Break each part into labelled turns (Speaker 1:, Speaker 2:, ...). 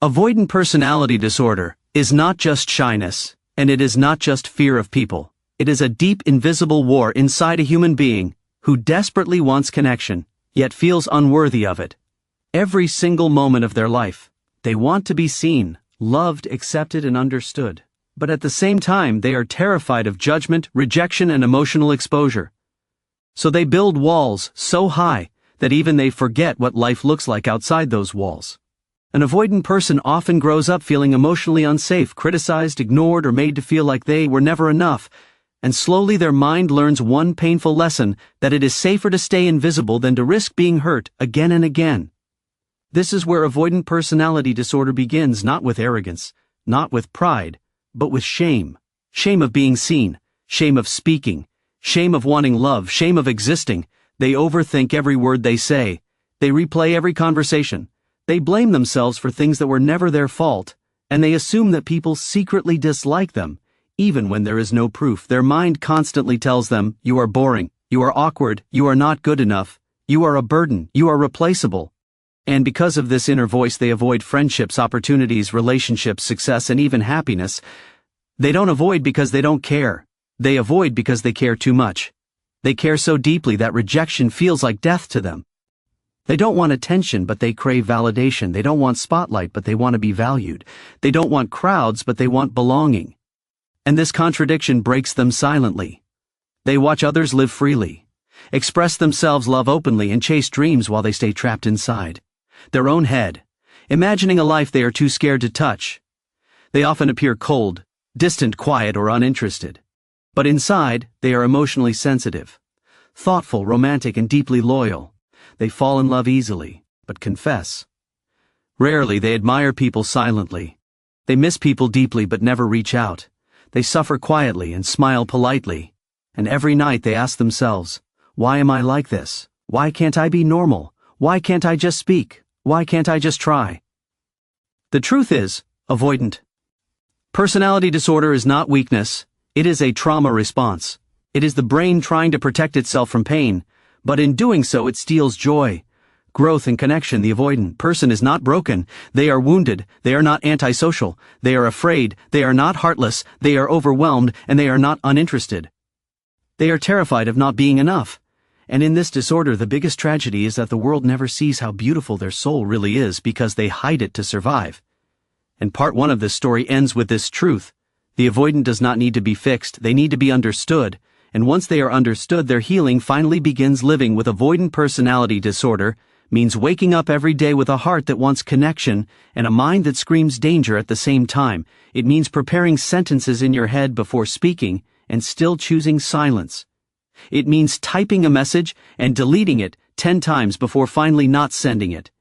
Speaker 1: Avoidant personality disorder is not just shyness, and it is not just fear of people. It is a deep, invisible war inside a human being who desperately wants connection, yet feels unworthy of it. Every single moment of their life, they want to be seen, loved, accepted, and understood. But at the same time, they are terrified of judgment, rejection, and emotional exposure. So they build walls so high that even they forget what life looks like outside those walls. An avoidant person often grows up feeling emotionally unsafe, criticized, ignored, or made to feel like they were never enough, and slowly their mind learns one painful lesson, that it is safer to stay invisible than to risk being hurt again and again. This is where avoidant personality disorder begins, not with arrogance, not with pride, but with shame. Shame of being seen, shame of speaking, shame of wanting love, shame of existing. They overthink every word they say. They replay every conversation. They blame themselves for things that were never their fault, and they assume that people secretly dislike them, even when there is no proof. Their mind constantly tells them, "You are boring, you are awkward, you are not good enough, you are a burden, you are replaceable." And because of this inner voice, they avoid friendships, opportunities, relationships, success, and even happiness. They don't avoid because they don't care. They avoid because they care too much. They care so deeply that rejection feels like death to them. They don't want attention, but they crave validation. They don't want spotlight, but they want to be valued. They don't want crowds, but they want belonging. And this contradiction breaks them silently. They watch others live freely, express themselves, love openly, and chase dreams while they stay trapped inside their own head, imagining a life they are too scared to touch. They often appear cold, distant, quiet, or uninterested. But inside, they are emotionally sensitive, thoughtful, romantic, and deeply loyal. They fall in love easily, but confess. Rarely, they admire people silently. They miss people deeply but never reach out. They suffer quietly and smile politely. And every night they ask themselves, "Why am I like this? Why can't I be normal? Why can't I just speak? Why can't I just try?" The truth is, avoidant personality disorder is not weakness. It is a trauma response. It is the brain trying to protect itself from pain. But in doing so, it steals joy, growth, and connection. The avoidant person is not broken. They are wounded. They are not antisocial. They are afraid. They are not heartless. They are overwhelmed, and they are not uninterested. They are terrified of not being enough. And in this disorder, the biggest tragedy is that the world never sees how beautiful their soul really is because they hide it to survive. And part one of this story ends with this truth. The avoidant does not need to be fixed. They need to be understood. And once they are understood, their healing finally begins. Living with avoidant personality disorder means waking up every day with a heart that wants connection and a mind that screams danger at the same time. It means preparing sentences in your head before speaking and still choosing silence. It means typing a message and deleting it 10 times before finally not sending it.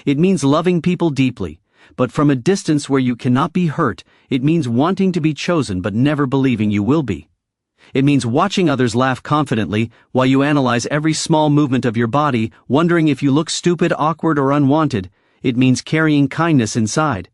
Speaker 1: It means loving people deeply, but from a distance where you cannot be hurt. It means wanting to be chosen but never believing you will be. It means watching others laugh confidently while you analyze every small movement of your body, wondering if you look stupid, awkward, or unwanted. It means carrying kindness inside,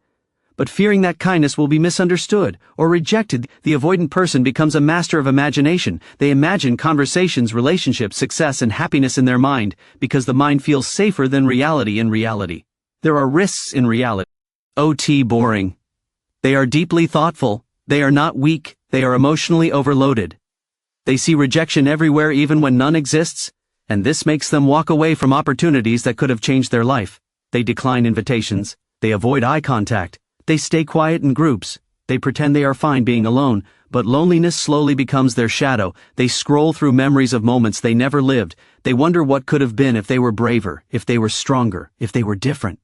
Speaker 1: but fearing that kindness will be misunderstood or rejected. The avoidant person becomes a master of imagination. They imagine conversations, relationships, success, and happiness in their mind because the mind feels safer than reality. In reality, there are risks in reality. Boring. They are deeply thoughtful. They are not weak. They are emotionally overloaded. They see rejection everywhere even when none exists, and this makes them walk away from opportunities that could have changed their life. They decline invitations. They avoid eye contact. They stay quiet in groups. They pretend they are fine being alone, but loneliness slowly becomes their shadow. They scroll through memories of moments they never lived. They wonder what could have been if they were braver, if they were stronger, if they were different.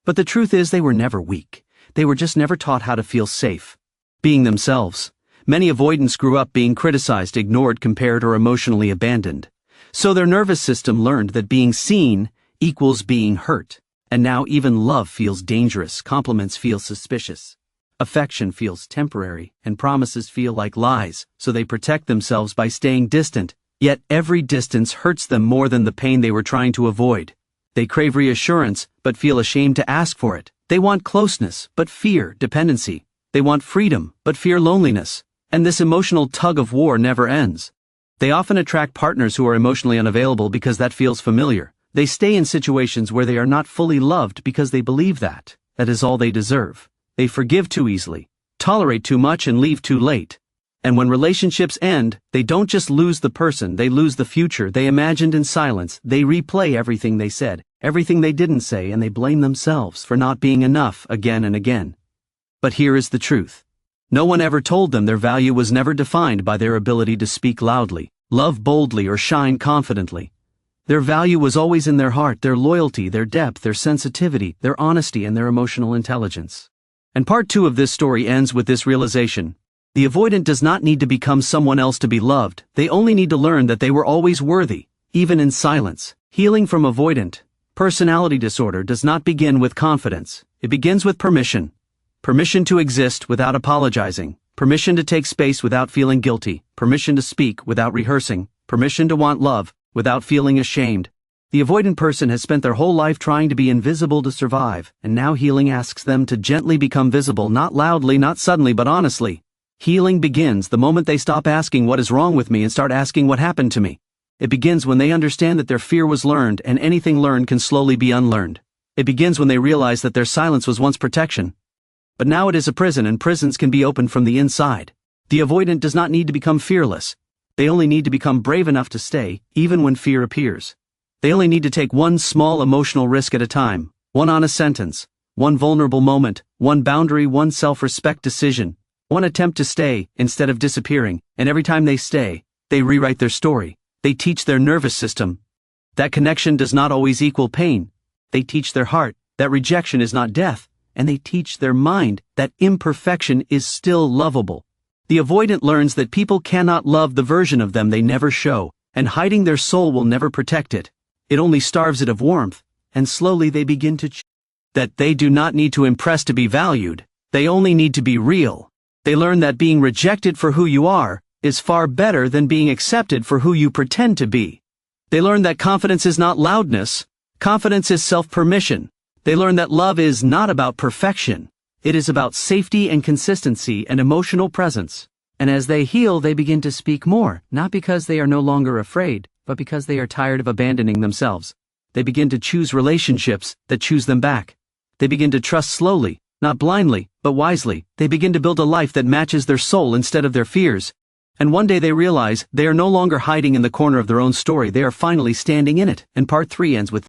Speaker 1: But the truth is they were never weak. They were just never taught how to feel safe being themselves. Many avoidants grew up being criticized, ignored, compared, or emotionally abandoned. So their nervous system learned that being seen equals being hurt. And now even love feels dangerous, compliments feel suspicious, affection feels temporary, and promises feel like lies. So they protect themselves by staying distant. Yet every distance hurts them more than the pain they were trying to avoid. They crave reassurance, but feel ashamed to ask for it. They want closeness, but fear dependency. They want freedom, but fear loneliness. And this emotional tug of war never ends. They often attract partners who are emotionally unavailable because that feels familiar. They stay in situations where they are not fully loved because they believe that that is all they deserve. They forgive too easily, tolerate too much and leave too late. And when relationships end, they don't just lose the person, they lose the future they imagined in silence. They replay everything they said, everything they didn't say, and they blame themselves for not being enough again and again. But here is the truth. No one ever told them their value was never defined by their ability to speak loudly, love boldly, or shine confidently. Their value was always in their heart, their loyalty, their depth, their sensitivity, their honesty, and their emotional intelligence. And part 2 of this story ends with this realization. The avoidant does not need to become someone else to be loved, they only need to learn that they were always worthy, even in silence. Healing from avoidant personality disorder does not begin with confidence, it begins with permission. Permission to exist without apologizing, permission to take space without feeling guilty, permission to speak without rehearsing, permission to want love without feeling ashamed. The avoidant person has spent their whole life trying to be invisible to survive, and now healing asks them to gently become visible, not loudly, not suddenly, but honestly. Healing begins the moment they stop asking what is wrong with me and start asking what happened to me. It begins when they understand that their fear was learned, and anything learned can slowly be unlearned. It begins when they realize that their silence was once protection, but now it is a prison, and prisons can be opened from the inside. The avoidant does not need to become fearless. They only need to become brave enough to stay, even when fear appears. They only need to take one small emotional risk at a time, one honest sentence, one vulnerable moment, one boundary, one self-respect decision, one attempt to stay instead of disappearing. And every time they stay, they rewrite their story. They teach their nervous system that connection does not always equal pain. They teach their heart that rejection is not death, and they teach their mind that imperfection is still lovable. The avoidant learns that people cannot love the version of them they never show, and hiding their soul will never protect it. It only starves it of warmth, and slowly they begin to that they do not need to impress to be valued, they only need to be real. They learn that being rejected for who you are is far better than being accepted for who you pretend to be. They learn that confidence is not loudness, confidence is self-permission. They learn that love is not about perfection, it is about safety and consistency and emotional presence. And as they heal, they begin to speak more, not because they are no longer afraid, but because they are tired of abandoning themselves. They begin to choose relationships that choose them back. They begin to trust slowly, not blindly, but wisely. They begin to build a life that matches their soul instead of their fears. And one day they realize they are no longer hiding in the corner of their own story, they are finally standing in it. And part 3 ends with